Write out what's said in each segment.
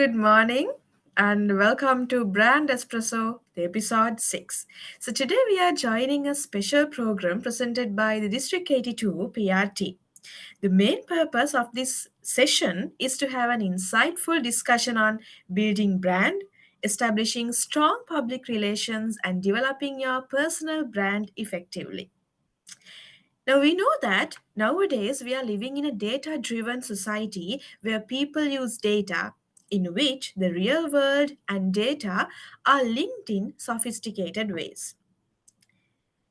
good morning, and welcome to Brand Espresso, the episode 6. So, today we are joining a special program presented by the District 82 PRT. The main purpose of this session is to have an insightful discussion on building brand, establishing strong public relations, and developing your personal brand effectively. Now, we know that nowadays we are living in a data driven society where people use data in which the real world and data are linked in sophisticated ways.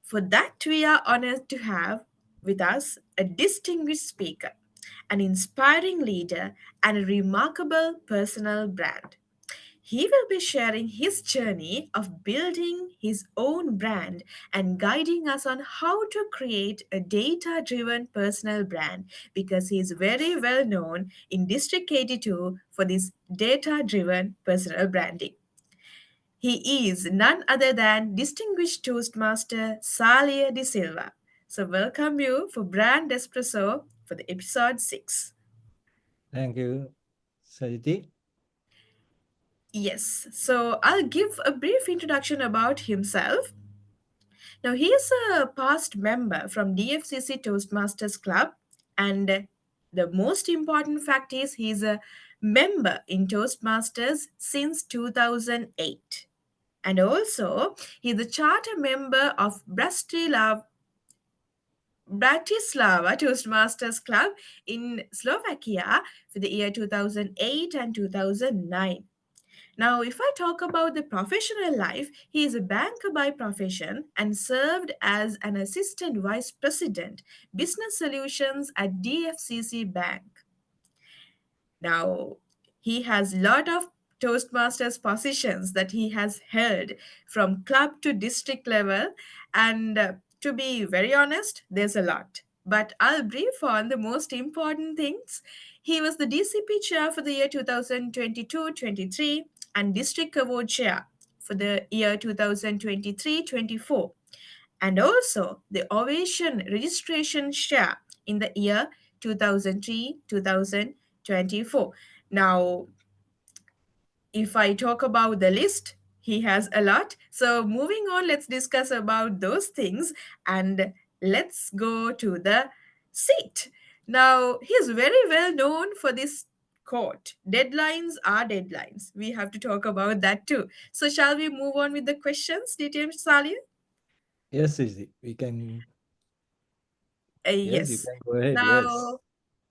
For that, we are honored to have with us a distinguished speaker, an inspiring leader, and a remarkable personal brand. He will be sharing his journey of building his own brand and guiding us on how to create a data driven personal brand because he is very well known in District 82 for this data driven personal branding. He is none other than distinguished Toastmaster Saliya De Silva. So, welcome you for Brand Espresso for the episode 6. Thank you, Sajiti. Yes, so I'll give a brief introduction about himself. Now, he is a past member from DFCC Toastmasters Club, and the most important fact is he is a member in Toastmasters since 2008. And also, he is a charter member of Bratislava Toastmasters Club in Slovakia for the year 2008 and 2009. Now, if I talk about the professional life, he is a banker by profession and served as an assistant vice president, business solutions at DFCC Bank. Now, he has lot of Toastmasters positions that he has held from club to district level, and to be very honest, there's a lot. But I'll brief on the most important things. He was the DCP chair for the year 2022-23 and district award chair for the year 2023-24, and also the Ovation registration share in the year 2003 2024. Now, if I talk about the list, he has a lot. So, moving on, let's discuss about those things and let's go to the seat. Now, he is very well known for this quote: deadlines are deadlines. We have to talk about that too. So, shall we move on with the questions, DTM Salia? Yes, Sajiti. We can. Yes, you Yes. can go ahead. Yes. Now,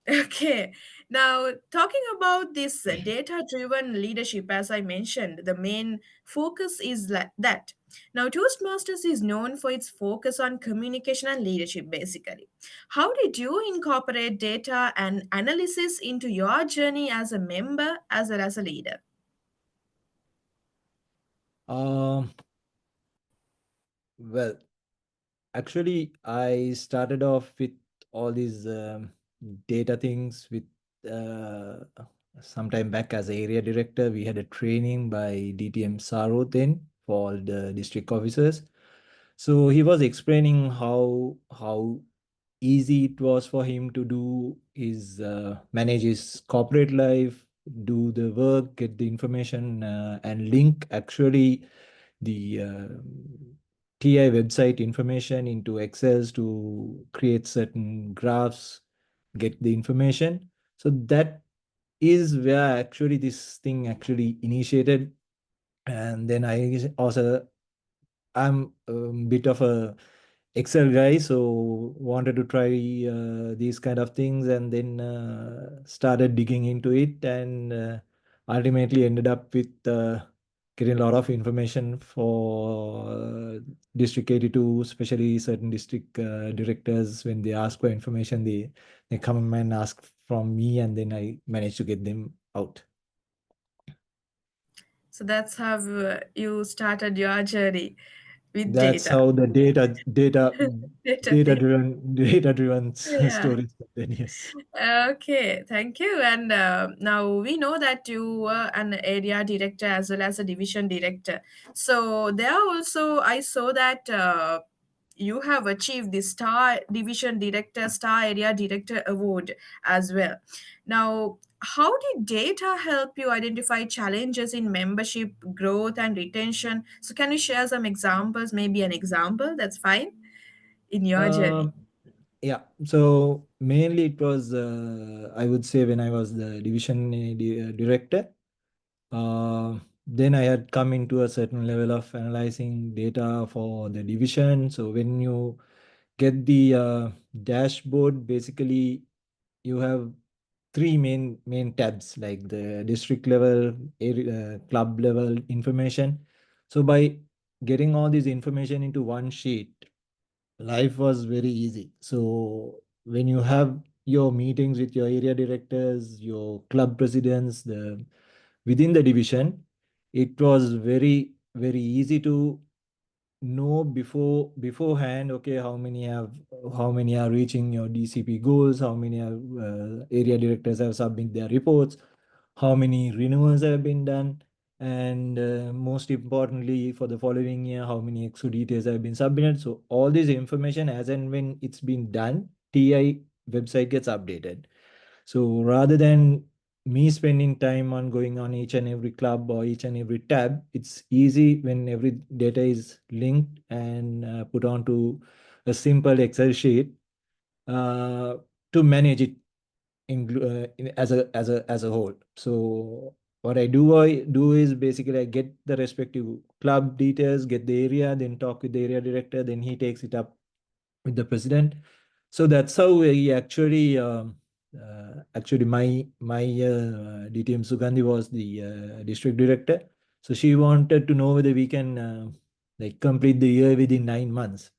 okay. Now, talking about this data driven leadership, as I mentioned, the main focus is that. Now, Toastmasters is known for its focus on communication and leadership, basically. How did you incorporate data and analysis into your journey as a member as well as a leader? Um. Well, actually, I started off with all these data things with uh, some time back as area director. We had a training by DTM Saro then for all the district officers. So he was explaining how easy it was for him to do is manage his corporate life, do the work, get the information, and link actually the TI website information into Excels to create certain graphs, get the information. So that is where actually this thing actually initiated. And then I'm a bit of a Excel guy, so wanted to try these kind of things, and then started digging into it, and ultimately ended up with getting a lot of information for District 82, especially certain district directors. When they ask for information, they come and ask from me, and then I manage to get them out. So that's how you started your journey with That's data. how the Data thing. data driven Yeah. stories. Then yes. Okay, thank you. And now we know that you were an area director as well as a division director. So there also, I saw that you have achieved the Star Division Director, Star Area Director Award as well. Now, how did data help you identify challenges in membership growth and retention? So, can you share some examples? Maybe an example, that's fine, in your journey. Um, yeah, so mainly it was, I would say, when I was the division director. Then I had come into a certain level of analyzing data for the division. So when you get the dashboard, basically you have three main tabs, like the district level, area, club level information. So by getting all this information into one sheet, life was very easy. So when you have your meetings with your area directors, your club presidents, the within the division, it was very easy to know beforehand, okay, how many are reaching your DCP goals, how many are area directors have submitted their reports, how many renewals have been done, and most importantly for the following year, how many extra details have been submitted. So all this information, as and when it's been done, TI website gets updated. So rather than me spending time on going on each and every club or each and every tab, it's easy when every data is linked and put onto a simple Excel sheet uh, to manage it as a whole. So what I do is basically I get the respective club details, get the area, then talk with the area director, then he takes it up with the president. So that's how we actually my DTM Sugandhi was the district director. So she wanted to know whether we can like complete the year within 9 months,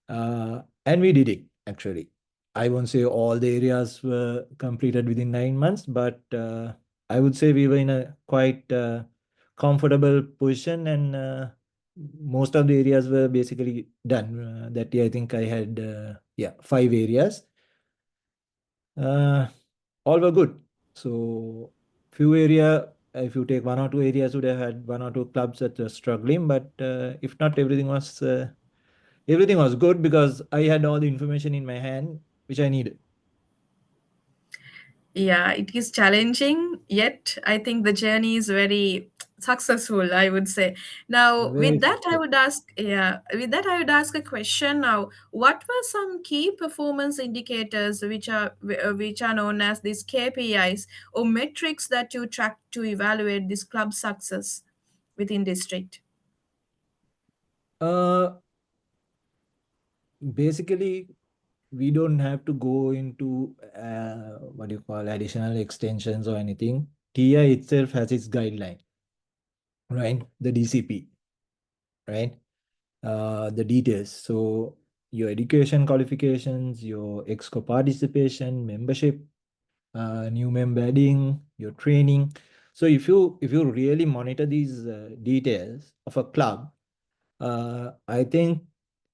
and we did it actually. I won't say all the areas were completed within 9 months, but I would say we were in a quite comfortable position, and most of the areas were basically done. That year, I think I had yeah, 5 areas. Uh, all were good. So few area, if you take 1 or 2 areas, would have had 1 or 2 clubs that were struggling, but if not, everything was good because I had all the information in my hand which I needed. Yeah, it is challenging, yet I think the journey is very successful, I would say. Now, Very successful. with that I would ask a question now. What were some key performance indicators which are known as these KPIs or metrics that you track to evaluate this club success within district? Uh, Basically, we don't have to go into what you call additional extensions or anything. TI itself has its guideline, right? The DCP, right? The details. So your education qualifications, your exco participation, membership, new member adding, your training. So if you really monitor these details of a club, I think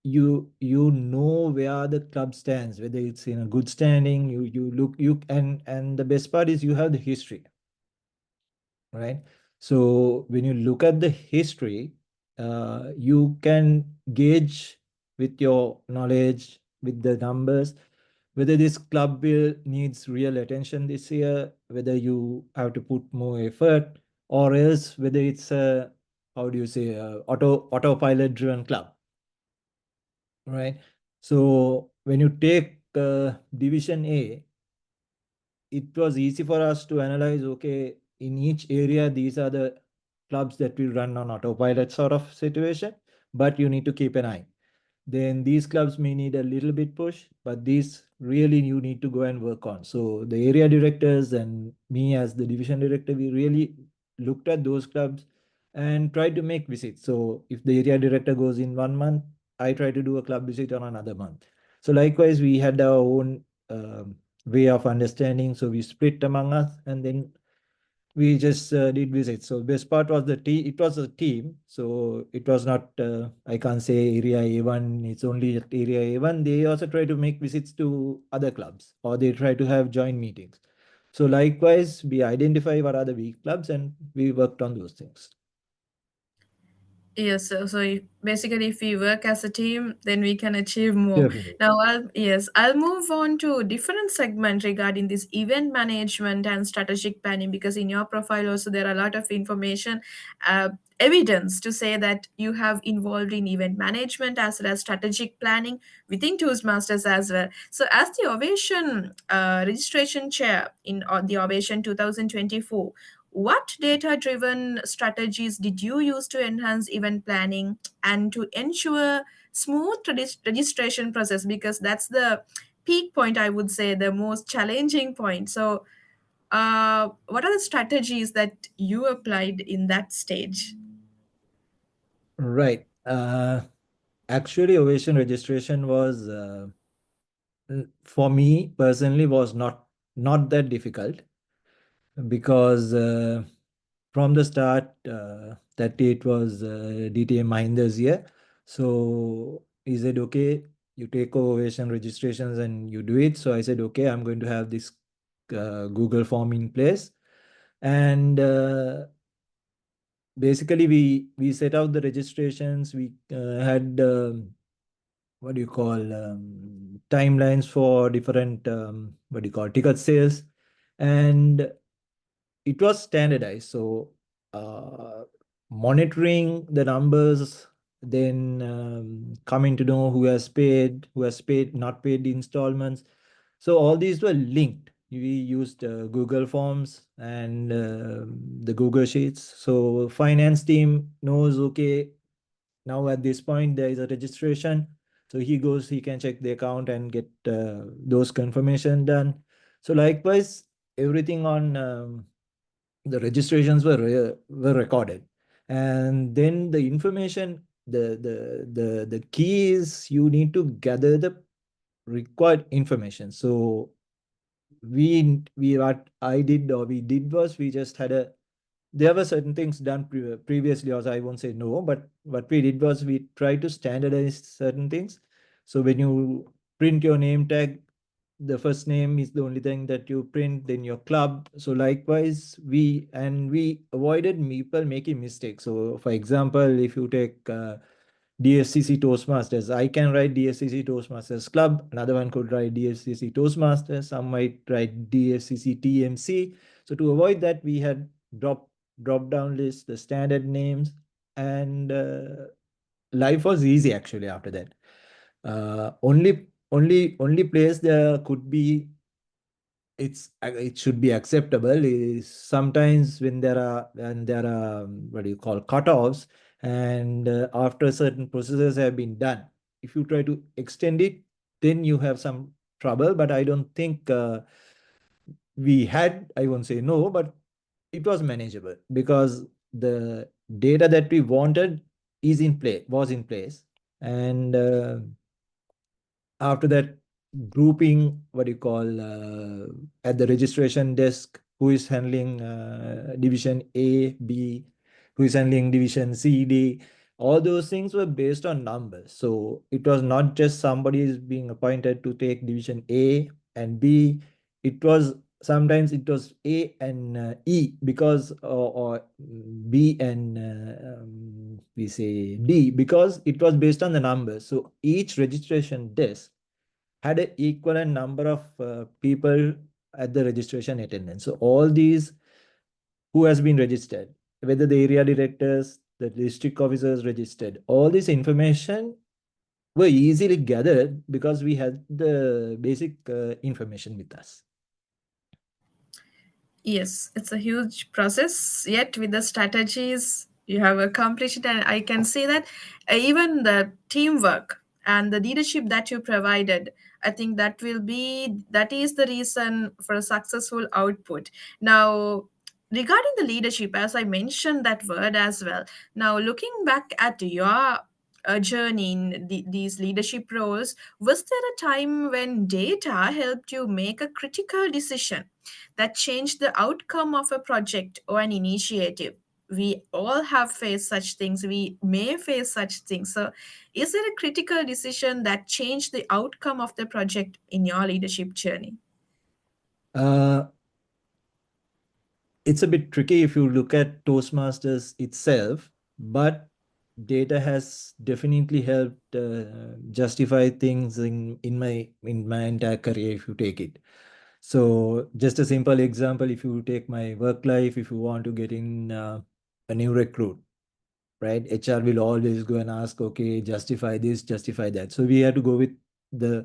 you know where the club stands, whether it's in a good standing. You look you and the best part is you have the history, right? So when you look at the history, you can gauge with your knowledge, with the numbers, whether this club will needs real attention this year, whether you have to put more effort, or else whether it's a, how do you say, autopilot driven club, right? So when you take division A, it was easy for us to analyze, okay, in each area, these are the clubs that will run on autopilot sort of situation, but you need to keep an eye. Then these clubs may need a little bit push, but these really you need to go and work on. So the area directors and me as the division director, we really looked at those clubs and tried to make visits. So if the area director goes in 1 month, I try to do a club visit on another month. So likewise, we had our own way of understanding. So we split among us, and then we just did visits. So best part was the team. It was a team, so it was not. I can't say area A1. It's only at area A1. They also try to make visits to other clubs, or they try to have joint meetings. So likewise, we identify what are the weak clubs, and we worked on those things. Yes, basically, if we work as a team, then we can achieve more. Definitely. Now, I'll move on to a different segment regarding this event management and strategic planning, because in your profile also there are a lot of information, uh, evidence to say that you have involved in event management as well as strategic planning within Toastmasters as well. So, as the Ovation registration chair in the Ovation 2024, what data driven strategies did you use to enhance event planning and to ensure smooth registration process, because that's the peak point, I would say, the most challenging point. So what are the strategies that you applied in that stage? Right. Actually, Ovation registration was for me personally was not that difficult because from the start that it was DTM Mahinder's year. So he said, okay, you take Ovation registrations and you do it. So I said, okay, I'm going to have this Google form in place. And basically we set out the registrations. We had what do you call timelines for different what do you call ticket sales, and it was standardized. So uh, monitoring the numbers, then coming to know who has paid, not paid the installments. So all these were linked. We used Google Forms and the Google Sheets. So finance team knows, okay, now at this point there is a registration. So he goes, he can check the account and get those confirmation done. So likewise, everything on the registrations were recorded, and then the information, the key is you need to gather the required information. So we what I did or we did was we just had a there were certain things done previously also. I won't say no, but what we did was we tried to standardize certain things. So when you print your name tag, the first name is the only thing that you print, then your club. So likewise, we avoided people making mistakes. So for example, if you take DFCC Toastmasters, I can write DFCC Toastmasters Club. Another one could write DFCC Toastmasters. Some might write DFCC TMC. So to avoid that, we had drop down list, the standard names, and life was easy actually after that. Only place there could be it should be acceptable is sometimes when there are what do you call cutoffs, and after certain processes have been done, if you try to extend it, then you have some trouble. But I don't think we had, I won't say no, but it was manageable because the data that we wanted was in place. And after that, grouping, what do you call, at the registration desk, who is handling division A, B, who is handling division C, D. All those things were based on numbers. So it was not just somebody is being appointed to take division A and B. It was sometimes it was A and E because or B and we say D because it was based on the numbers. So each registration desk had an equivalent number of people at the registration attendance. So all these who has been registered, whether the area directors, the district officers registered, all this information were easily gathered because we had the basic information with us. Yes, it's a huge process, yet with the strategies you have accomplished it, and I can see that even the teamwork and the leadership that you provided, I think that is the reason for a successful output. Now, regarding the leadership, as I mentioned that word as well, now looking back at your journey in these leadership roles, was there a time when data helped you make a critical decision that changed the outcome of a project or an initiative? We all have faced such things. We may face such things. So, is there a critical decision that changed the outcome of the project in your leadership journey? Uh, it's a bit tricky if you look at Toastmasters itself, but data has definitely helped justify things in my entire career, if you take it. So just a simple example, if you take my work life, if you want to get in a new recruit, right? HR will always go and ask, okay, justify this, justify that. So we have to go with the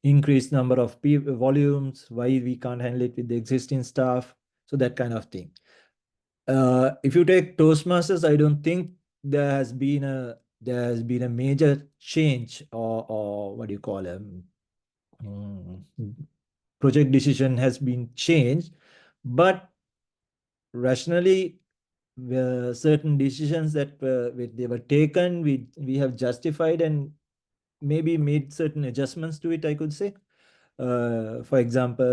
increased number of volumes, why we can't handle it with the existing staff, so that kind of thing. If you take Toastmasters, I don't think there has been a major change, or what do you call it? Mm, Project decision has been changed, but rationally, certain decisions that they were taken, we have justified and maybe made certain adjustments to it, I could say. For example,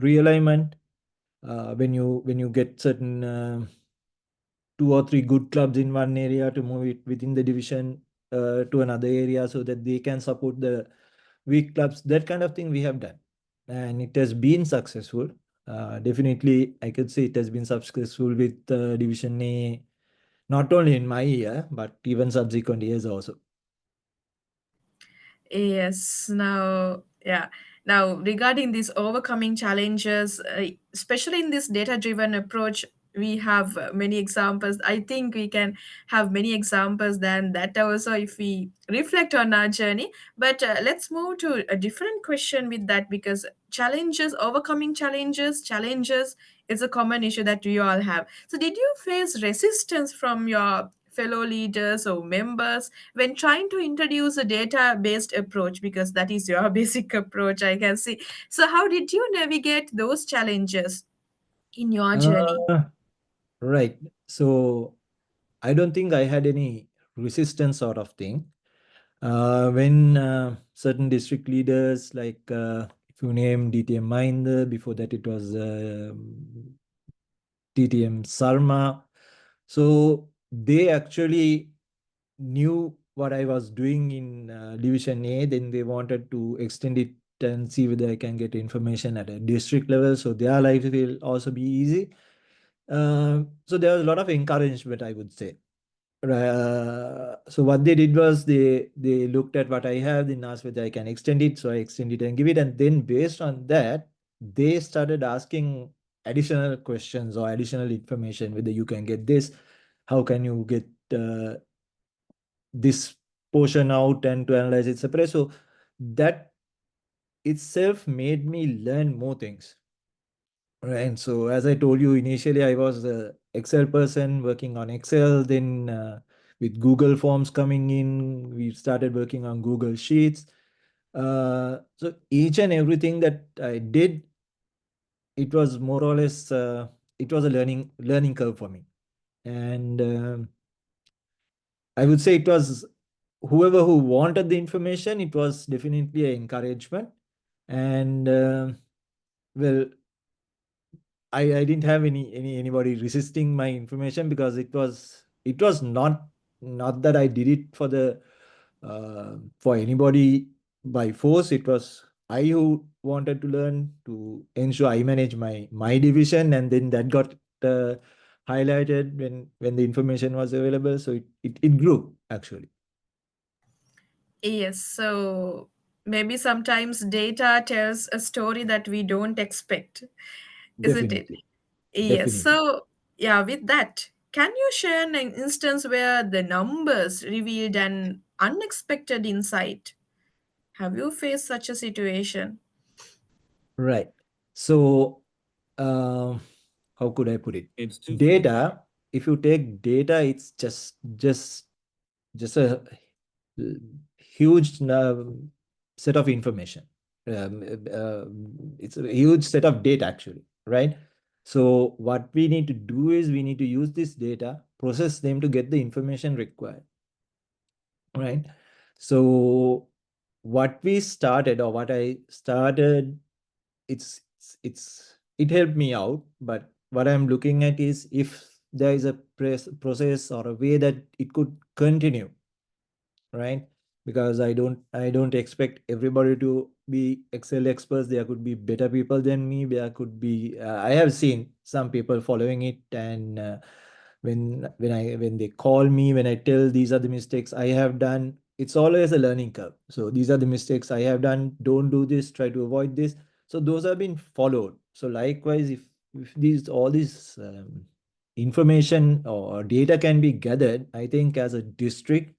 realignment. When you get certain two or three good clubs in one area, to move it within the division to another area so that they can support the weak clubs. That kind of thing we have done, and it has been successful. Definitely, I could say it has been successful with Division A, not only in my year, but even subsequent years also. Yes, now, yeah. Now, regarding these overcoming challenges, especially in this data driven approach, we have many examples. I think we can have many examples than that also if we reflect on our journey. But let's move to a different question with that, because challenges, overcoming challenges is a common issue that we all have. So, did you face resistance from your fellow leaders or members when trying to introduce a data based approach, because that is your basic approach, I can see? So how did you navigate those challenges in your journey? Uh, right. So I don't think I had any resistance sort of thing. When certain district leaders, like if you name DTM Minder, before that it was DTM Sarma. So they actually knew what I was doing in Division A. Then they wanted to extend it and see whether I can get information at a district level, so their life will also be easy. So there was a lot of encouragement, I would say. So what they did was they looked at what I have, then asked whether I can extend it. So I extend it and give it, and then based on that, they started asking additional questions or additional information, whether you can get this, how can you get this portion out and to analyze it separate. So that itself made me learn more things. Right. So as I told you initially, I was a Excel person working on Excel. Then with Google Forms coming in, we started working on Google Sheets. So each and everything that I did, it was more or less it was a learning curve for me. And I would say it was whoever who wanted the information, it was definitely an encouragement. And well, I didn't have anybody resisting my information, because it was not that I did it for anybody by force. It was I who wanted to learn, to ensure I manage my division, and then that got highlighted when the information was available. So it grew actually. Yes, so maybe sometimes data tells a story that we don't expect, isn't it? Definitely, Yes, definitely. so yeah, with that, can you share an instance where the numbers revealed an unexpected insight? Have you faced such a situation? Right. So um, how could I put it? Data, if you take data, it's just a huge set of information. Um, it's a huge set of data actually, right? So what we need to do is we need to use this data, process them to get the information required, right? So what we started, or what I started, it helped me out. But what I'm looking at is if there is a process or a way that it could continue, right? Because I don't expect everybody to be Excel experts. There could be better people than me. There could be I have seen some people following it, and when they call me, when I tell these are the mistakes I have done, it's always a learning curve. So these are the mistakes I have done. Don't do this. Try to avoid this. So those have been followed. So likewise, if these all these information or data can be gathered, I think as a district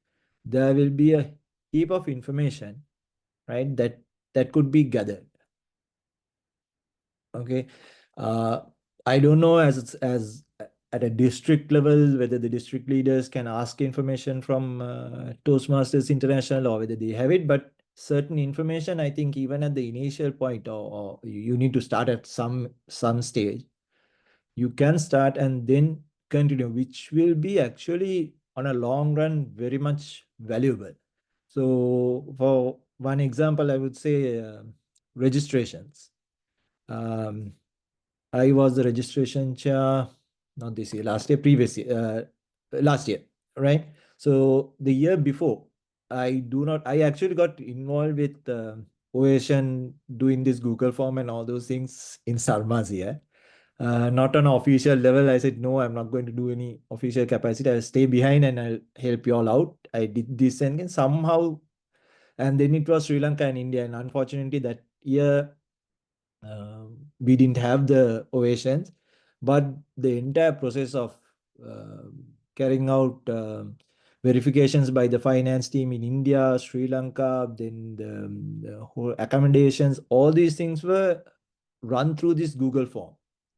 there will be a heap of information, right? That could be gathered. Okay. Uh, I don't know as at a district level whether the district leaders can ask information from Toastmasters International or whether they have it, but certain information, I think even at the initial point, or you need to start at some stage, you can start and then continue, which will be actually on a long run very much valuable. So for one example, I would say registrations. Um, I was the registration chair, not this year, last year, previous year, last year, right? So the year before, I actually got involved with Ovation doing this Google form and all those things in Sarma's year. Not on an official level. I said, no, I'm not going to do any official capacity. I'll stay behind and I'll help you all out. I did this and somehow, and then it was Sri Lanka and India. And unfortunately, that year, we didn't have the ovations, but the entire process of uh, carrying out verifications by the finance team in India, Sri Lanka, then the whole accommodations, all these things were run through this Google form.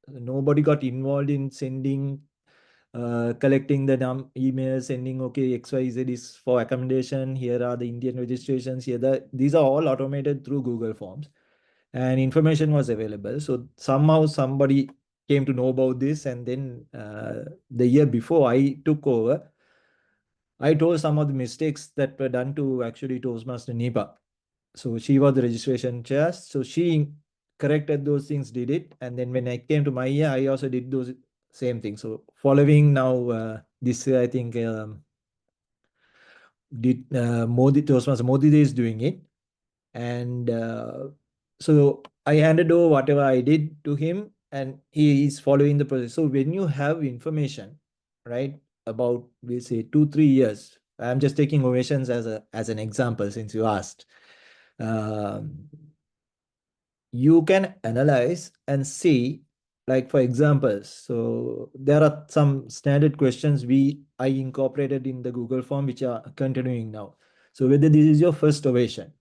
Nobody got involved in sending, collecting the emails, sending, okay, XYZ is for accommodation. Here are the Indian registrations. These are all automated through Google Forms, and information was available. So somehow somebody came to know about this, and then the year before I took over, I told some of the mistakes that were done to actually Toastmaster Nipa. So she was the registration chair. So she corrected those things, did it. And then when I came to my year, I also did those same things. So following now this year, I think did Modi Toastmaster Modi is doing it. And so I handed over whatever I did to him, and he is following the process. So when you have information, right, about, we'll say 2 3 years, I'm just taking ovations as an example since you asked. um, you can analyze and see, like for examples. So there are some standard questions I incorporated in the Google form which are continuing now. So whether this is your first ovation,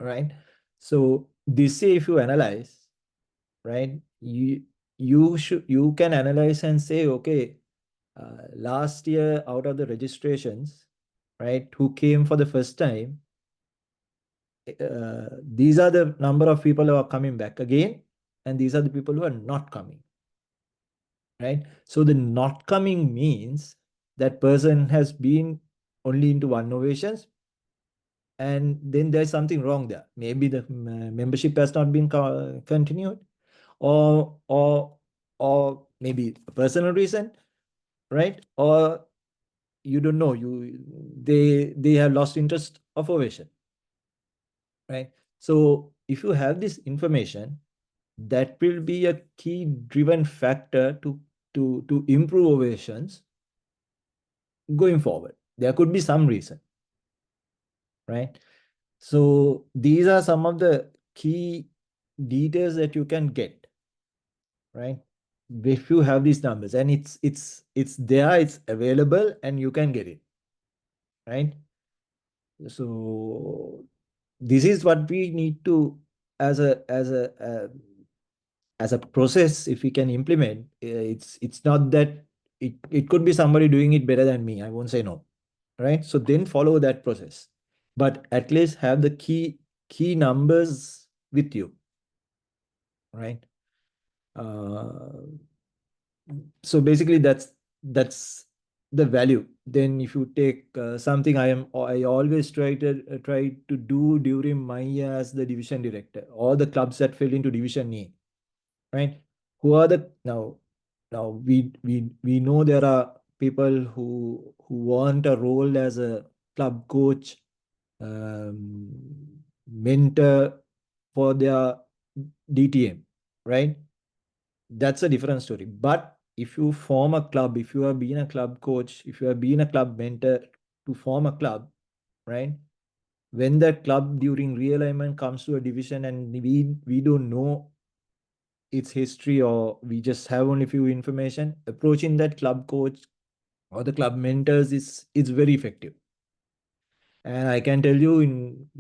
right? So this say if you analyze, right, you can analyze and say, okay, last year out of the registrations, right, who came for the first time, these are the number of people who are coming back again, and these are the people who are not coming, right? So the not coming means that person has been only into one novations, and then there's something wrong there. Maybe the membership has not been continued, or or maybe a personal reason, right? Or you don't know, they have lost interest of ovation, right? So if you have this information, that will be a key driven factor to improve ovations going forward. There could be some reason, right? So these are some of the key details that you can get, right? If you have these numbers, and it's there, it's available, and you can get it, right? So this is what we need to, as a process, if we can implement. It's not that it could be somebody doing it better than me. I won't say no, right? So then follow that process, but at least have the key numbers with you, right? Uh, so basically that's the value. Then if you take something, I always try to do during my year as the division director, all the clubs that fell into division A, right? Who are the now we know there are people who want a role as a club coach, um, mentor for their DTM, right? That's a different story. But if you form a club, if you have been a club coach, if you have been a club mentor to form a club, right? When that club during realignment comes to a division and we don't know its history, or we just have only few information, approaching that club coach or the club mentors is very effective. And I can tell you in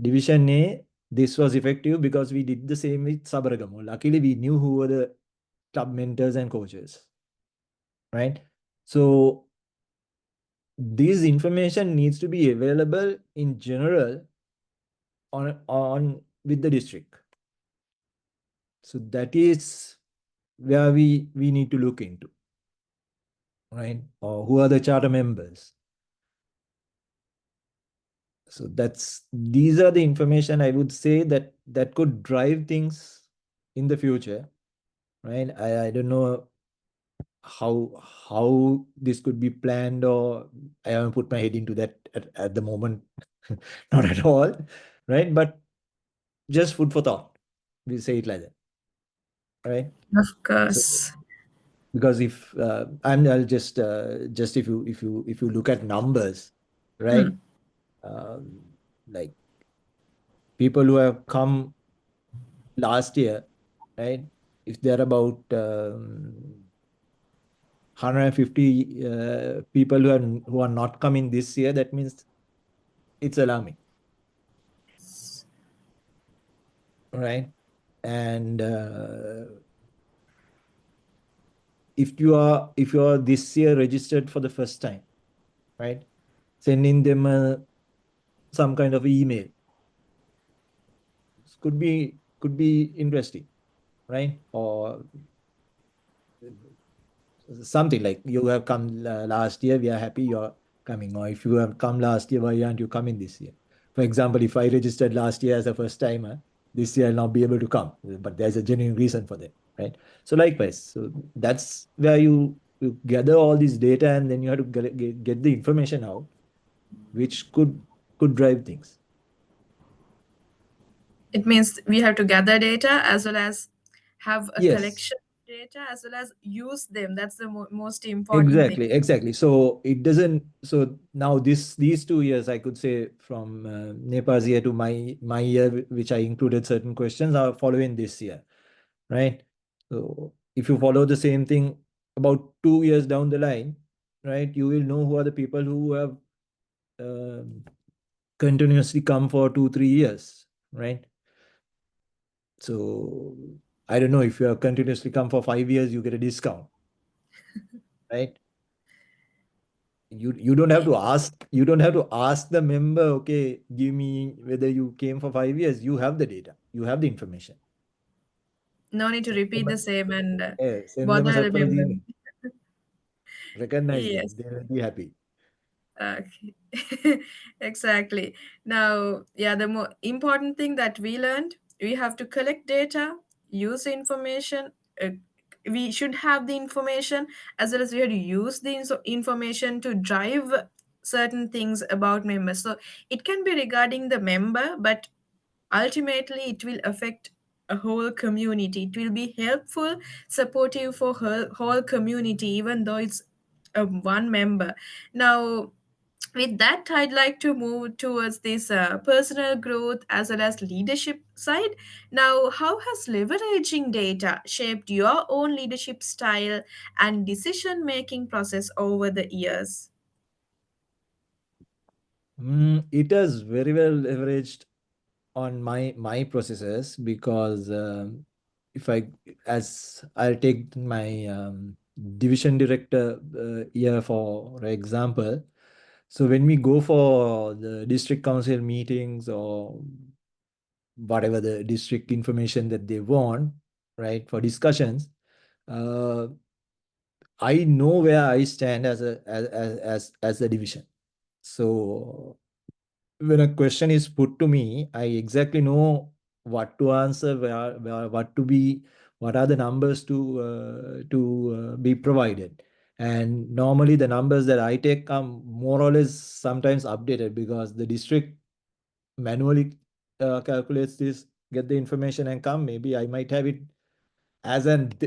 Division A, this was effective because we did the same with Sabaragamo. Luckily, we knew who were the club mentors and coaches, right? So this information needs to be available in general on with the district. So that is where we need to look into, right? Or who are the charter members? So these are the information I would say that could drive things in the future, right? I don't know how this could be planned, or I haven't put my head into that at the moment, not at all, right? But just food for thought. We say it like that, right? Of So course. because if I'll just if you look at numbers, right? Hmm. Um, like people who have come last year, right? If they're about 150 people who are not coming this year, that means it's alarming, right? And if you are this year registered for the first time, right? Sending them some kind of email could be interesting, right? Or something like, you have come last year, we are happy you're coming. Or if you have come last year, why aren't you coming this year? For example, if I registered last year as a first timer, this year I'll not be able to come, but there's a genuine reason for that, right? So likewise, so that's where you gather all this data, and then you have to get the information out, which could drive things. It means we have to gather data as well as have a Yes. collection of data as well as use them. That's the most important thing. Exactly. So it doesn't. So now these 2 years, I could say, from Nepal's year to my year, which I included certain questions, are following this year, right? So if you follow the same thing about 2 years down the line, right, you will know who are the people who have um, continuously come for 2 3 years, right? So I don't know, if you have continuously come for 5 years, you get a discount, right? You don't have to ask the member, okay, give me whether you came for 5 years. You have the data, you have the information. No need to Send repeat them the same and send them a bother surprise email. remembering. Recognize them, Yes. they will be happy. Okay. Exactly. Now, yeah, the more important thing that we learned, we have to collect data, use the information. We should have the information as well as we have to use the information to drive certain things about members. So it can be regarding the member, but ultimately it will affect a whole community. It will be helpful, supportive for whole community, even though it's one member. Now, with that, I'd like to move towards this personal growth as well as leadership side. Now, how has leveraging data shaped your own leadership style and decision making process over the years? It has very well leveraged on my processes, because if I as I'll take my division director year for example. So when we go for the district council meetings, or whatever the district information that they want, right, for discussions, uh, I know where I stand as a division. So when a question is put to me, I exactly know what to answer, what are the numbers to be provided. And normally the numbers that I take are more or less sometimes updated, because the district manually calculates this, get the information and come. Maybe I might have it as at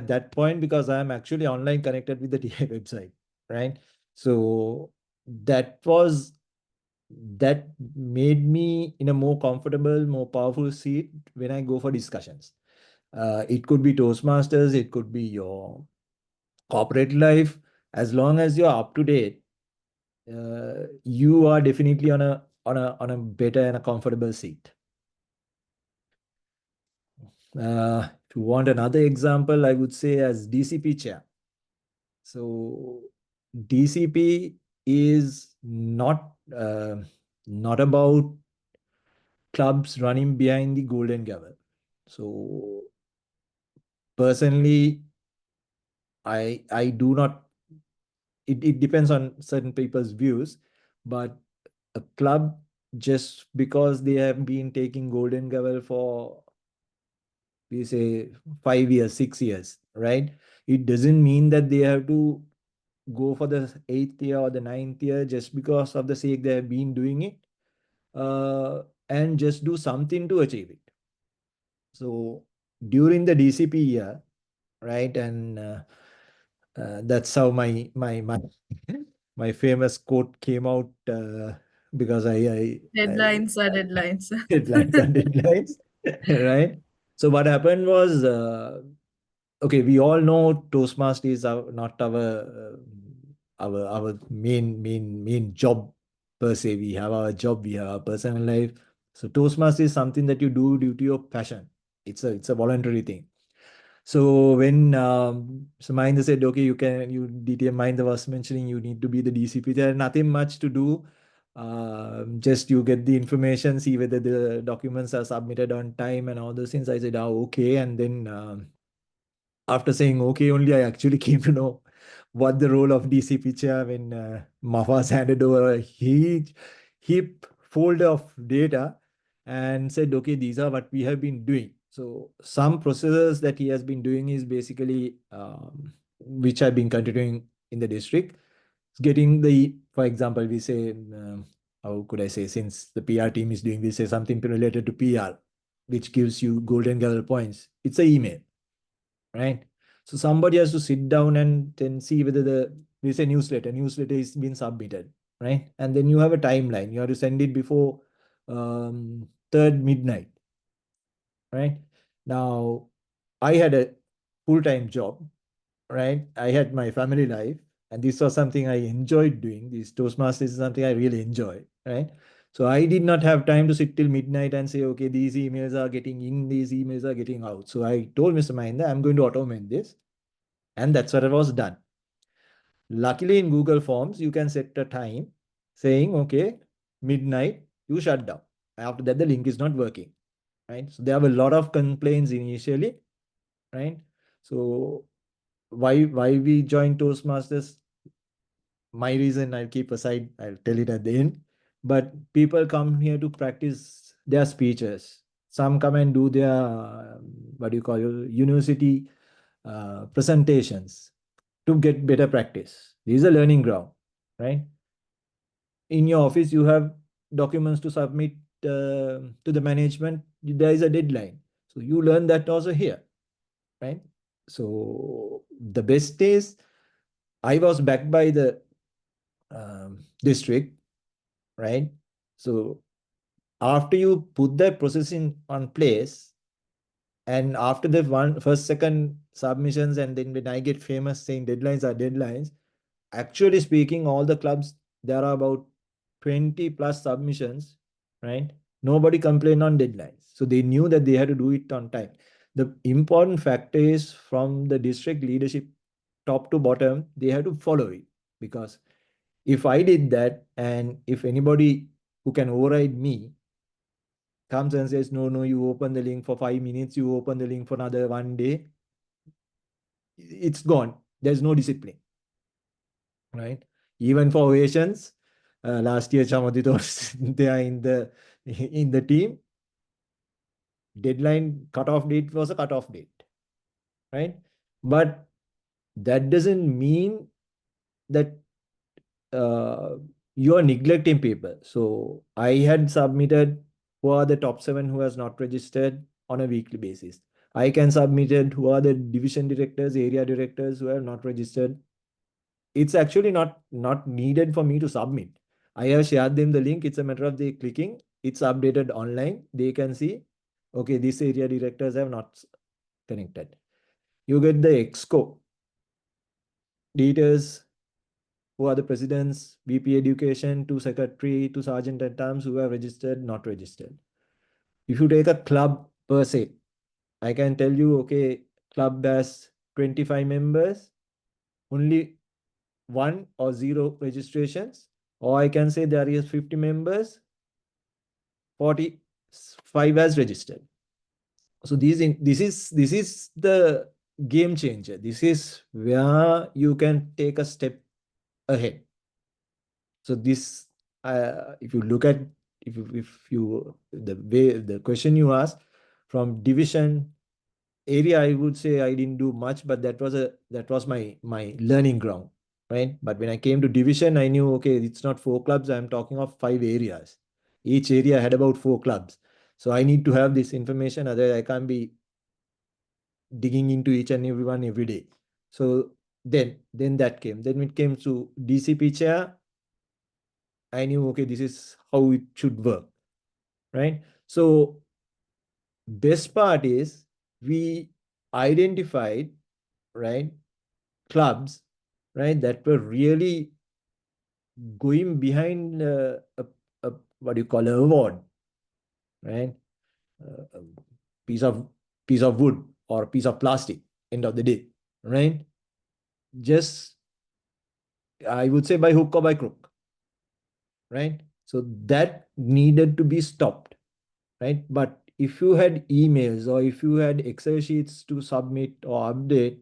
that point, because I'm actually online connected with the TI website, right? So that was that made me in a more comfortable, more powerful seat when I go for discussions. It could be Toastmasters, it could be your corporate life. As long as you're up to date, you are definitely on a better and a comfortable seat. If you want another example, I would say as DCP chair. So DCP is not about clubs running behind the golden gavel. So personally, I do not. It depends on certain people's views, but a club, just because they have been taking golden gavel for, we say, 5 years, 6 years, right? It doesn't mean that they have to go for the eighth year or the ninth year just because of the sake they have been doing it, and just do something to achieve it. So during the DCP year, right, and that's how my my famous quote came out, because I Deadlines are deadlines. deadlines and deadlines, right? So what happened was, okay, we all know Toastmasters is not our main job per se. We have our job, we have our personal life. So Toastmasters is something that you do due to your passion. It's a voluntary thing. So when Mahinda said, okay, you DTM Mahinda was mentioning you need to be the DCP. There nothing much to do. Just you get the information, see whether the documents are submitted on time and all those things. I said, oh, okay. And then after saying okay, only I actually came to know what the role of DCP chair when Mafas handed over a huge heap folder of data and said, okay, these are what we have been doing. So some processes that he has been doing is basically, which I've been continuing in the district, getting the, for example, we say, how could I say, since the PR team is doing, we say something related to PR, which gives you golden gavel points. It's an email, right? So somebody has to sit down and then see whether we say newsletter is been submitted, right? And then you have a timeline. You have to send it before third midnight, right? Now, I had a full-time job, right? I had my family life, and this was something I enjoyed doing. This Toastmasters is something I really enjoy, right? So I did not have time to sit till midnight and say, okay, these emails are getting in, these emails are getting out. So I told Mr. Mahinda, I'm going to automate this. And that's what it was done. Luckily, in Google Forms, you can set a time saying, okay, midnight, you shut down. After that, the link is not working, right? So there were a lot of complaints initially, right? So why we joined Toastmasters? My reason I'll keep aside, I'll tell it at the end. But people come here to practice their speeches. Some come and do their, what do you call it, university presentations to get better practice. This is a learning ground, right? In your office, you have documents to submit to the management. There is a deadline. So you learn that also here, right? So the best is I was backed by the district, right? So after you put that process in on place, and after the first, second submissions, and then when I get famous saying deadlines are deadlines, actually speaking, all the clubs, there are about 20 plus submissions, right? Nobody complained on deadlines. So they knew that they had to do it on time. The important factor is from the district leadership, top to bottom, they have to follow it. Because if I did that, and if anybody who can override me comes and says, no, no, you open the link for 5 minutes, you open the link for another one day, it's gone. There's no discipline, right? Even for Ovations, last year Chamadit was there in the team. Deadline cutoff date was a cutoff date, right? But that doesn't mean that you are neglecting people. So I had submitted who are the top 7 who has not registered on a weekly basis. I can submit it. Who are the division directors, area directors who are not registered? It's actually not needed for me to submit. I have shared them the link. It's a matter of they clicking. It's updated online. They can see, okay, this area directors have not connected. You get the exco details. Who are the presidents, VP education, to secretary, to sergeant at arms who are registered, not registered. If you take a club per se, I can tell you, okay, club has 25 members, only one or zero registrations, or I can say there is 50 members, 45 as registered. So this is the game changer. This is where you can take a step ahead. So this, if you look at, if you the way the question you asked, from division area, I would say I didn't do much, but that was my learning ground, right? But when I came to division, I knew, okay, it's not four clubs. I'm talking of 5 areas. Each area had about 4 clubs. So I need to have this information, otherwise I can't be digging into each and every one every day. So then that came. Then it came to DCP chair. I knew, okay, this is how it should work, right? So best part is we identified, right, clubs, right, that were really going behind a what do you call, a award, right? A piece of piece of wood or piece of plastic. End of the day, right? Just, I would say, by hook or by crook, right? So that needed to be stopped, right? But if you had emails or if you had Excel sheets to submit or update,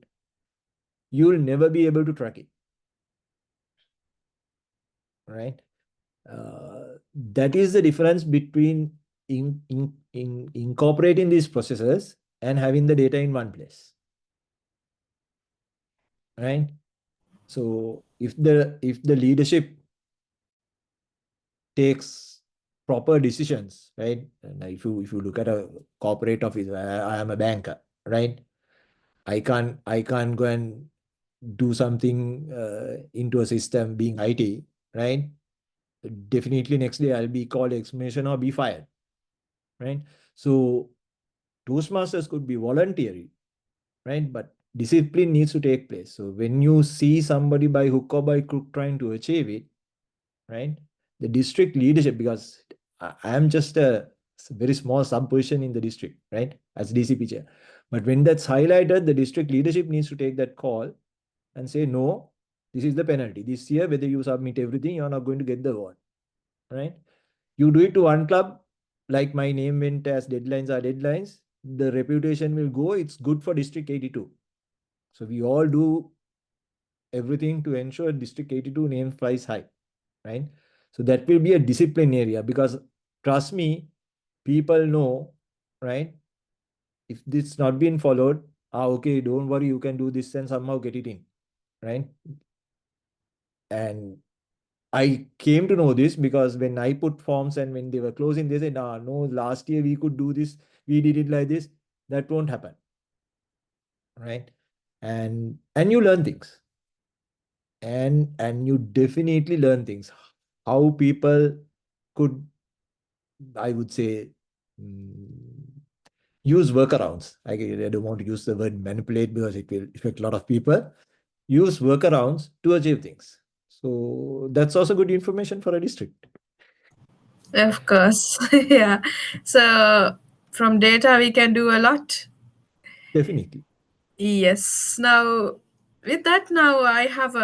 you'll never be able to track it, right? That is the difference between incorporating these processes and having the data in one place, right? So if the leadership takes proper decisions, right? And if you look at a corporate office, I am a banker, right? I can't go and do something into a system being IT, right? Definitely next day I'll be called explanation or be fired, right? So Toastmasters could be voluntary, right? But discipline needs to take place. So when you see somebody by hook or by crook trying to achieve it, right? The district leadership, because I am just a very small sub position in the district, right? As DCP chair. But when that's highlighted, the district leadership needs to take that call and say, no, this is the penalty. This year, whether you submit everything, you're not going to get the award, right? You do it to one club, like my name went as deadlines are deadlines, the reputation will go. It's good for District 82. So we all do everything to ensure District 82 name flies high, right? So that will be a discipline area, because trust me, people know, right? If this not been followed, okay, don't worry, you can do this and somehow get it in, right? And I came to know this because when I put forms and when they were closing, they said, no, last year we could do this, we did it like this. That won't happen, right? And you learn things, and you definitely learn things. How people could, I would say, mm, use workarounds. I don't want to use the word manipulate because it will affect a lot of people. Use workarounds to achieve things. So that's also good information for a district. Of course. Yeah. So from data, we can do a lot. Definitely. Yes. Now, with that, now I have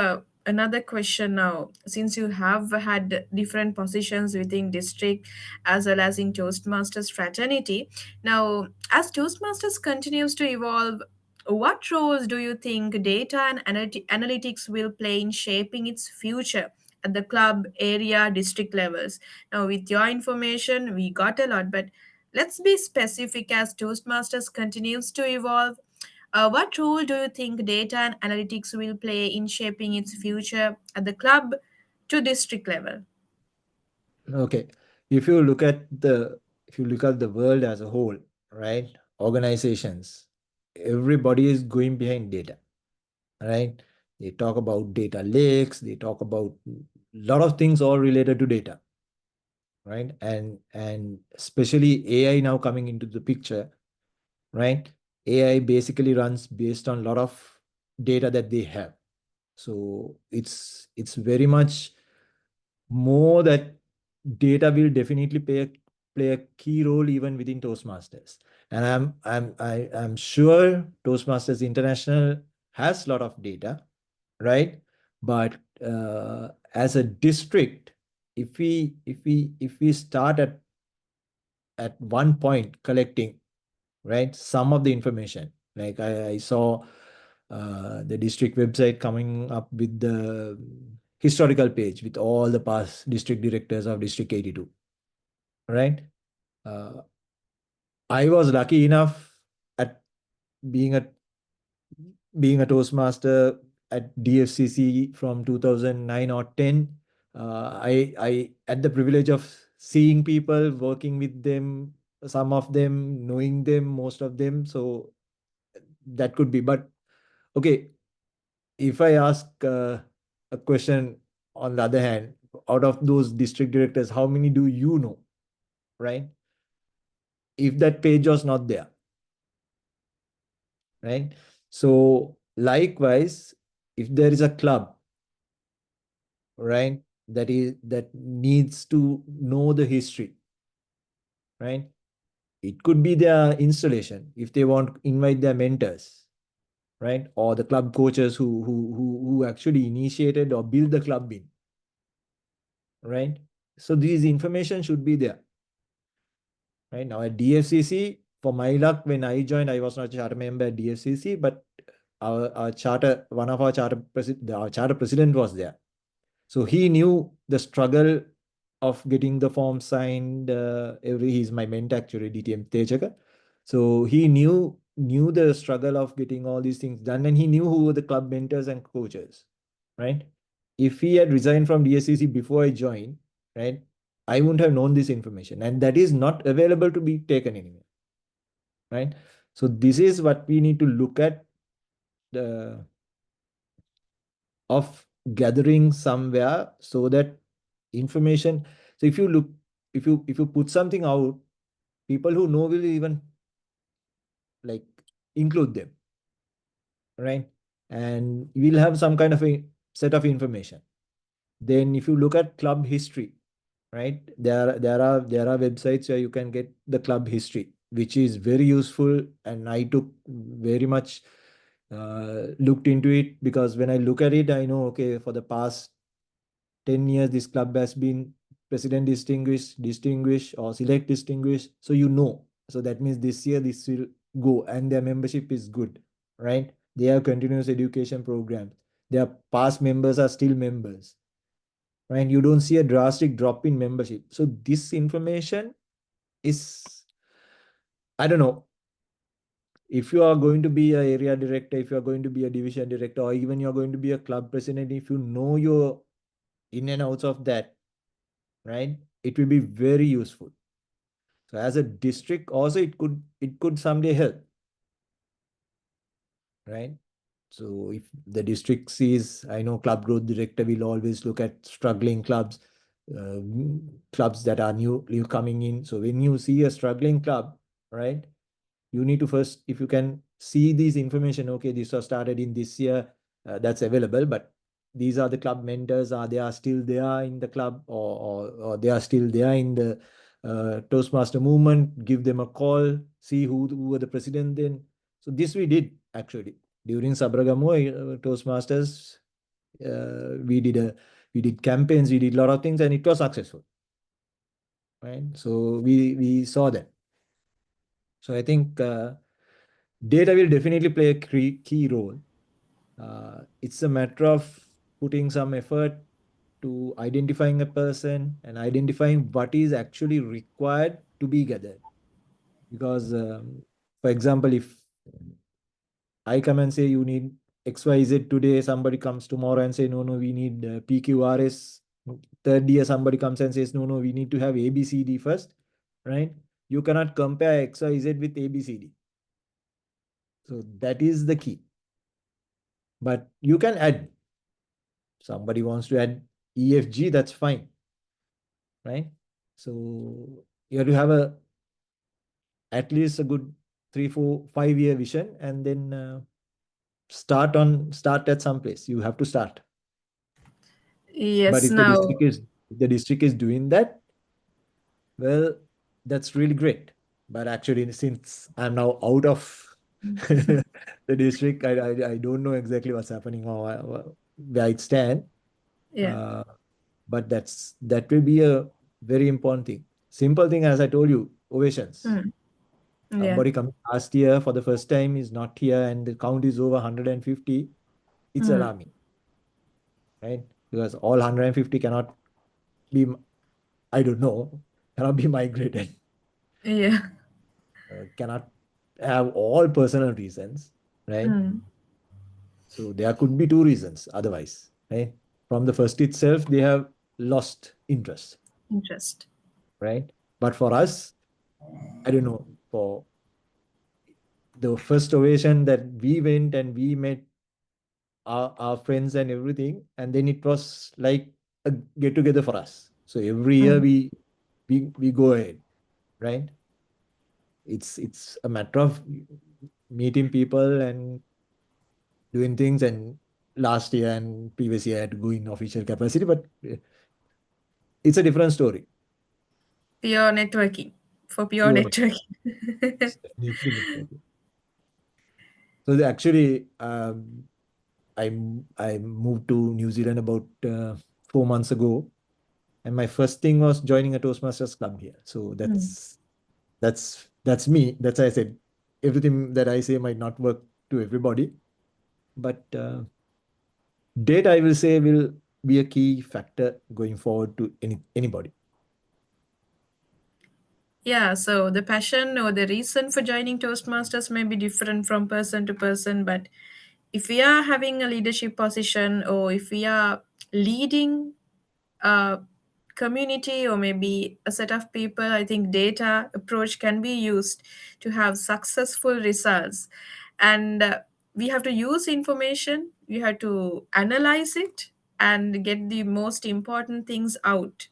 another question. Now, since you have had different positions within district as well as in Toastmasters fraternity, now as Toastmasters continues to evolve, what roles do you think data and analytics will play in shaping its future at the club, area, district levels? Now, with your information, we got a lot, but let's be specific. As Toastmasters continues to evolve, what role do you think data and analytics will play in shaping its future at the club to district level? Okay. If you look at the world as a whole, right? Organizations. everybody is going behind data, right? They talk about data lakes, they talk about a lot of things all related to data, right? And especially AI now coming into the picture, right? AI basically runs based on a lot of data that they have. So it's very much more that data will definitely play a key role even within Toastmasters. And I'm sure Toastmasters International has a lot of data, right? But as a district, if we start at one point collecting, right, some of the information, like I saw the district website coming up with the historical page with all the past district directors of District 82, right? Uh, I was lucky enough at being a being a Toastmaster at DFCC from 2009 or 10. I had the privilege of seeing people, working with them, some of them, knowing them, most of them. So that could be. But okay, if I ask a question on the other hand, out of those district directors, how many do you know, right? If that page was not there, right? So likewise, if there is a club, right, that needs to know the history, right? It could be their installation if they want to invite their mentors, right, or the club coaches who actually initiated or built the club in, right? So these information should be there, right? Now at DFCC, for my luck, when I joined, I was not a charter member at DFCC, but our charter, one of our charter president was there. So he knew the struggle of getting the form signed. He's my mentor actually, DTM Tejaka. So he knew the struggle of getting all these things done, and he knew who were the club mentors and coaches, right? If he had resigned from DSCC before I joined, right, I wouldn't have known this information, and that is not available to be taken anywhere, right? So this is what we need to look at the of gathering somewhere so that information. So if you look, if you put something out, people who know will even like include them, right? And we'll have some kind of a set of information. Then if you look at club history, right, there are websites where you can get the club history, which is very useful, and I took very much looked into it, because when I look at it, I know, okay, for the past 10 years this club has been president distinguished or select distinguished, so you know, so that means this year this will go, and their membership is good, right? They have continuous education programs, their past members are still members, right? You don't see a drastic drop in membership. So this information is, I don't know, if you are going to be a area director, if you are going to be a division director, or even you're going to be a club president, if you know your in and outs of that, right, it will be very useful. So as a district also, it could someday help, right? So if the district sees, I know club growth director will always look at struggling clubs, uh, clubs that are new coming in. So when you see a struggling club, right, you need to first, if you can see these information, okay, this was started in this year, that's available, but these are the club mentors, are they are still there in the club, or they are still there in the Toastmaster movement, give them a call, see who were the president then. So this we did actually during Sabragamo Toastmasters. We did campaigns, we did a lot of things, and it was successful, right? So we saw that. So I think data will definitely play a key role. It's a matter of putting some effort to identifying a person and identifying what is actually required to be gathered. Because, for example, if I come and say you need XYZ today, somebody comes tomorrow and say, no, no, we need PQRS. Third year, somebody comes and says, no, no, we need to have ABCD first, right? You cannot compare XYZ with ABCD. So that is the key. But you can add, somebody wants to add EFG, that's fine, right? So you have to have a at least a good 3, 4, 5 year vision, and then start at some place. You have to start. But Yes, if the now. district is doing that, well, that's really great. But actually, since I'm now out of the district, I don't know exactly what's happening or where it stand. Yeah. Uh, but that will be a very important thing. Simple thing, as I told you, ovations. Mm. Yeah. Somebody coming last year for the first time is not here, and the count is over 150. It's Mm. alarming, right? Because all 150 cannot be, I don't know, cannot be migrated, Yeah. cannot have all personal reasons, right? Mm. So there could be two reasons otherwise, right? From the first itself, they have lost interest, Interest. right? But for us, I don't know, for the first ovation that we went and we met our friends and everything, and then it was like a get together for us. So every year Mm. we go ahead, right? It's a matter of meeting people and doing things. And last year and previous year I had to go in official capacity, but it's a different story. Pure networking. For pure Pure network. networking. It's definitely networking. So actually, I moved to New Zealand about 4 months ago, and my first thing was joining a Toastmasters club here. So Mm. that's me. That's why I said everything that I say might not work to everybody, but data, I will say, will be a key factor going forward to anybody. Yeah, so the passion or the reason for joining Toastmasters may be different from person to person, but if we are having a leadership position or if we are leading a community or maybe a set of people, I think data approach can be used to have successful results. And we have to use information, we have to analyze it and get the most important things out.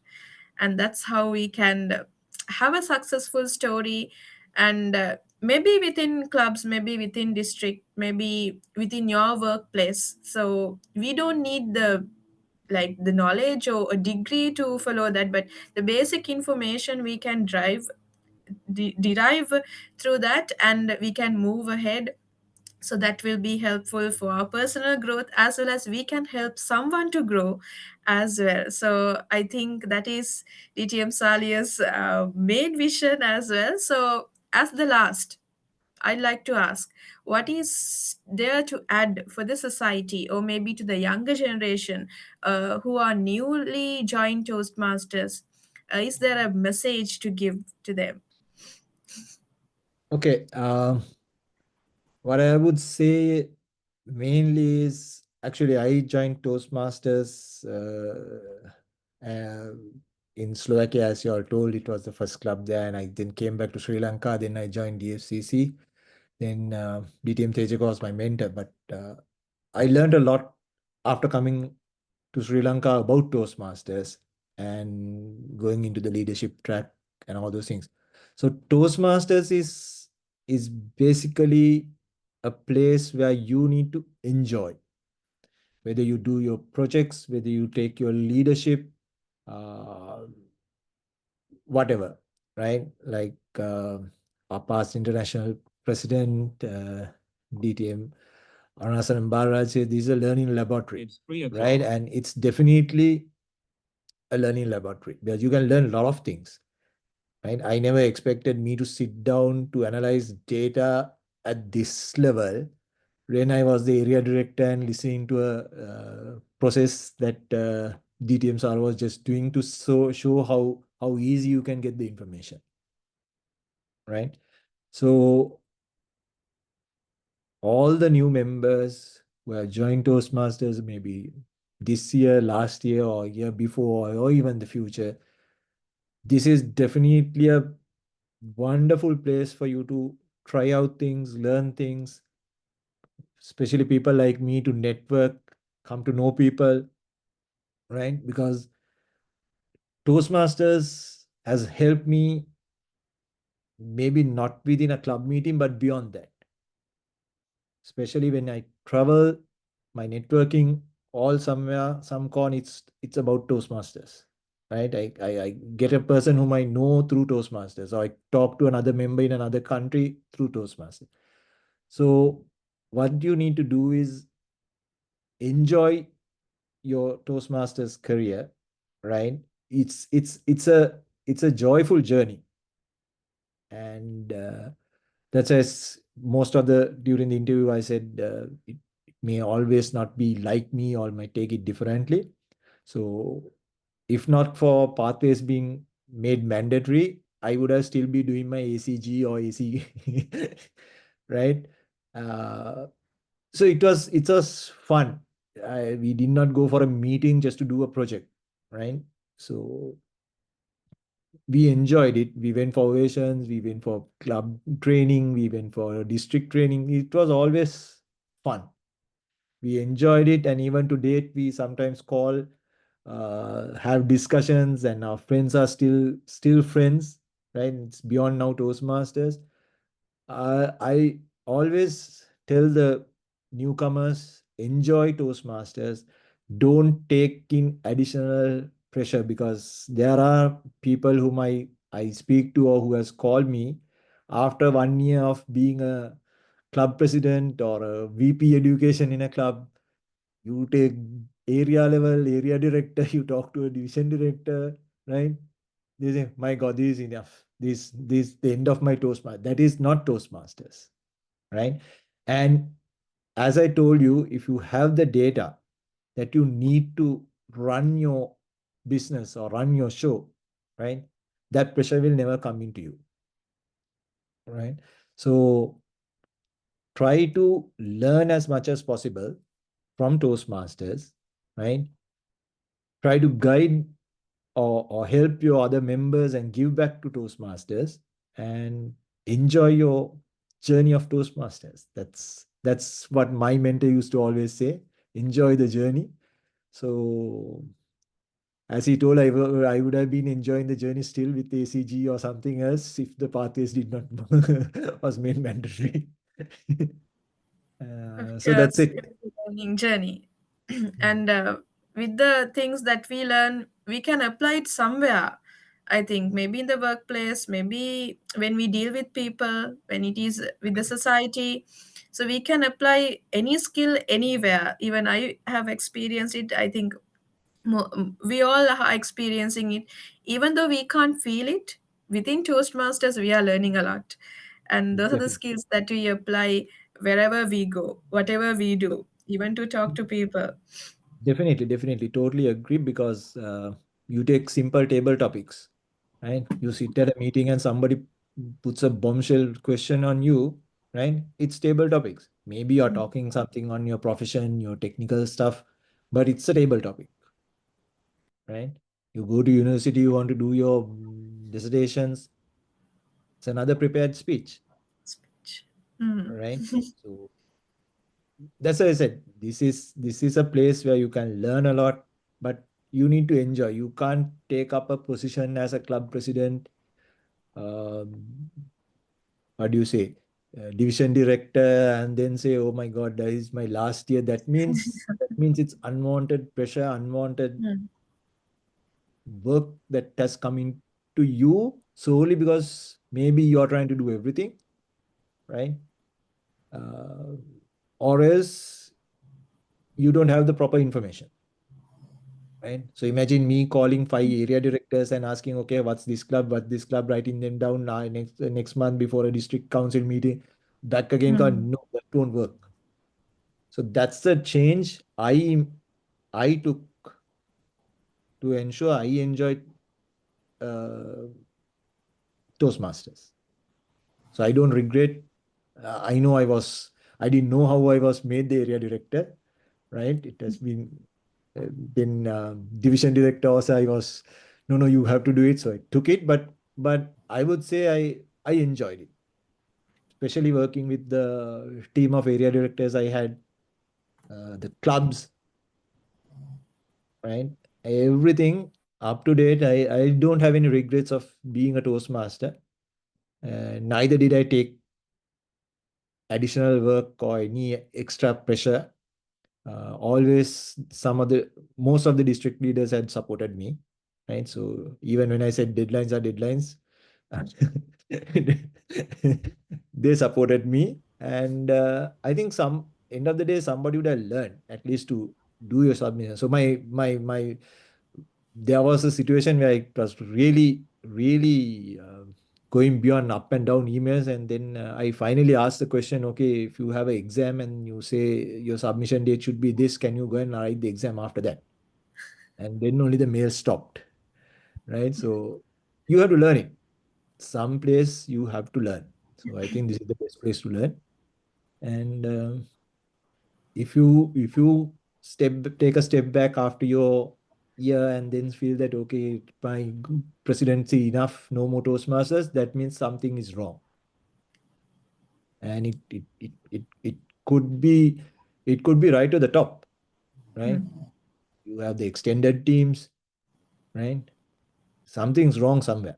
And that's how we can have a successful story. And maybe within clubs, maybe within district, maybe within your workplace. So we don't need the knowledge or a degree to follow that, but the basic information we can derive through that, and we can move ahead. So that will be helpful for our personal growth, as well as we can help someone to grow as well. So I think that is DTM Salia's main vision as well. So as the last, I'd like to ask, what is there to add for the society or maybe to the younger generation who are newly joined Toastmasters? Is there a message to give to them? Okay. What I would say mainly is, actually I joined Toastmasters in Slovakia, as you all told. It was the first club there, and I then came back to Sri Lanka. Then I joined DFCC. Then DTM Tejaka was my mentor. But I learned a lot after coming to Sri Lanka about Toastmasters and going into the leadership track and all those things. So Toastmasters is basically a place where you need to enjoy, whether you do your projects, whether you take your leadership, uh, whatever, right? Like our past international president, DTM Arunachalam Baraj said, this is a learning laboratory, right? And it's definitely a learning laboratory because you can learn a lot of things, right? I never expected me to sit down to analyze data at this level when I was the area director and listening to a process that DTM sir was just doing to show how easy you can get the information, right? So all the new members who have joined Toastmasters, maybe this year, last year, or year before, or even the future, this is definitely a wonderful place for you to try out things, learn things, especially people like me, to network, come to know people, right? Because Toastmasters has helped me, maybe not within a club meeting, but beyond that. Especially when I travel, my networking, all somewhere, some con, it's about Toastmasters, right? I get a person whom I know through Toastmasters, or I talk to another member in another country through Toastmasters. So what you need to do is enjoy your Toastmasters career, right? It's a joyful journey, and that's as most of the during the interview I said, it may always not be like me, or might take it differently. So if not for pathways being made mandatory, I would have still be doing my ACG or AC, right? Uh, so it was fun. We did not go for a meeting just to do a project, right? So we enjoyed it. We went for ovations, we went for club training, we went for district training. It was always fun. We enjoyed it, and even to date, we sometimes call, have discussions, and our friends are still friends, right? It's beyond now Toastmasters. I always tell the newcomers, enjoy Toastmasters. Don't take in additional pressure, because there are people whom I speak to, or who has called me after 1 year of being a club president or a VP education in a club. You take area level, area director, you talk to a division director, right? They say, my God, this is enough. This the end of my Toastmaster. That is not Toastmasters, right? And as I told you, if you have the data that you need to run your business or run your show, right? That pressure will never come into you, right? So try to learn as much as possible from Toastmasters, right? Try to guide, or help your other members and give back to Toastmasters, and enjoy your journey of Toastmasters. That's what my mentor used to always say. Enjoy the journey. So as he told, I would have been enjoying the journey still with ACG or something else if the pathways did not was made mandatory. Of So that's course, it. it's a learning journey. And with the things that we learn, we can apply it somewhere. I think maybe in the workplace, maybe when we deal with people, when it is with the society. So we can apply any skill anywhere. Even I have experienced it. I think we all are experiencing it. Even though we can't feel it, within Toastmasters, we are learning a lot. And those are the Definitely. skills that we apply wherever we go, whatever we do, even to talk to people. Definitely, totally agree, because you take simple table topics, right? You sit at a meeting and somebody puts a bombshell question on you, right? It's table topics. Maybe you're Mm. talking something on your profession, your technical stuff, but it's a table topic, right? You go to university, you want to do your dissertations, it's another prepared speech, Speech. Mm. right? So that's why I said this is a place where you can learn a lot, but you need to enjoy. You can't take up a position as a club president, um, what do you say, division director, and then say, "Oh my God, that is my last year." That means it's unwanted pressure, unwanted Mm. work that has come into you solely because maybe you are trying to do everything, right? Uh, or else you don't have the proper information, right? So imagine me calling 5 area directors and asking, okay, what's this club, writing them down now next month before a district council meeting. That again, Mm. no, that won't work. So that's the change I took to ensure I enjoyed uh, Toastmasters. So I don't regret. I know I didn't know how I was made the area director, right? It has been division director also. I was, no, you have to do it. So I took it, but I would say I enjoyed it. especially working with the team of area directors I had, the clubs, right? Everything up to date. I don't have any regrets of being a Toastmaster. Neither did I take additional work or any extra pressure. Always most of the district leaders had supported me, right? So even when I said deadlines are deadlines, they supported me. And I think some end of the day, somebody would have learned at least to do your submission. So my there was a situation where I was really going beyond up and down emails, and then I finally asked the question, okay, if you have an exam and you say your submission date should be this, can you go and write the exam after that? And then only the mail stopped, right? So you have to learn it. Some place you have to learn. So I think this is the best place to learn. And if you take a step back after your year and then feel that okay, my presidency enough, no more Toastmasters, that means something is wrong. And it could be, it could be right to the top, right? You have the extended teams, right? Something's wrong somewhere.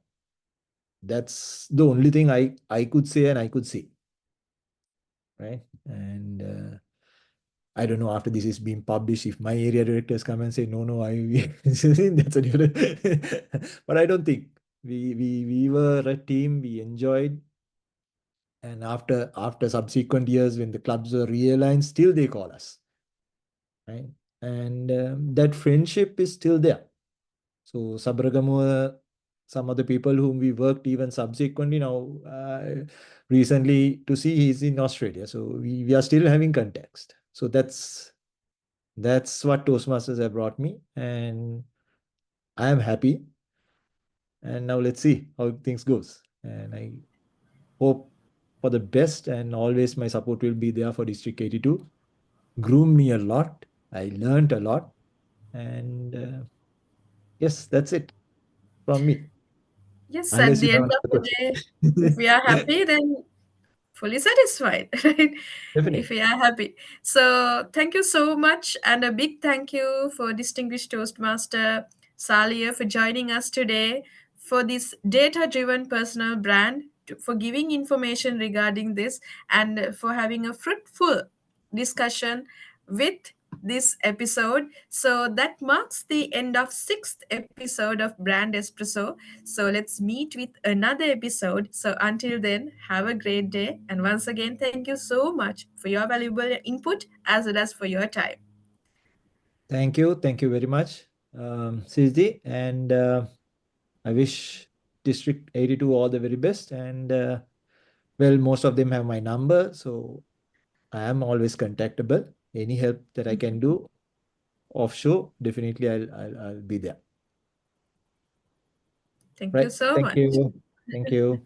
That's the only thing I could say and I could see, right? And I don't know after this is being published if my area directors come and say no, no, I that's a different. But I don't think we were a team. We enjoyed, and after subsequent years when the clubs were realigned, still they call us, right? And that friendship is still there. So Sabragamu, some of the people whom we worked even subsequently now, recently to see he's in Australia. So we are still having context. So that's what Toastmasters have brought me, and I am happy. And now let's see how things goes. And I hope for the best, and always my support will be there for District 82. Groomed me a lot. I learned a lot, and yes, that's it from me. Yes, at Unless you the have end of another the day, if we are question. happy, then fully satisfied, right? If Definitely. we are happy. So thank you so much, and a big thank you for distinguished Toastmaster Saliya for joining us today for this data-driven personal brand, for giving information regarding this, and for having a fruitful discussion with this episode. So that marks the end of sixth episode of Brand Espresso. So let's meet with another episode. So until then, have a great day. And once again, thank you so much for your valuable input as well as for your time. Thank you. Thank you very much, Sijdi. And I wish District 82 all the very best. And well, most of them have my number. So I am always contactable. Any help that I can do offshore, definitely I'll be there. Thank you Right. so Thank much. you. Thank you.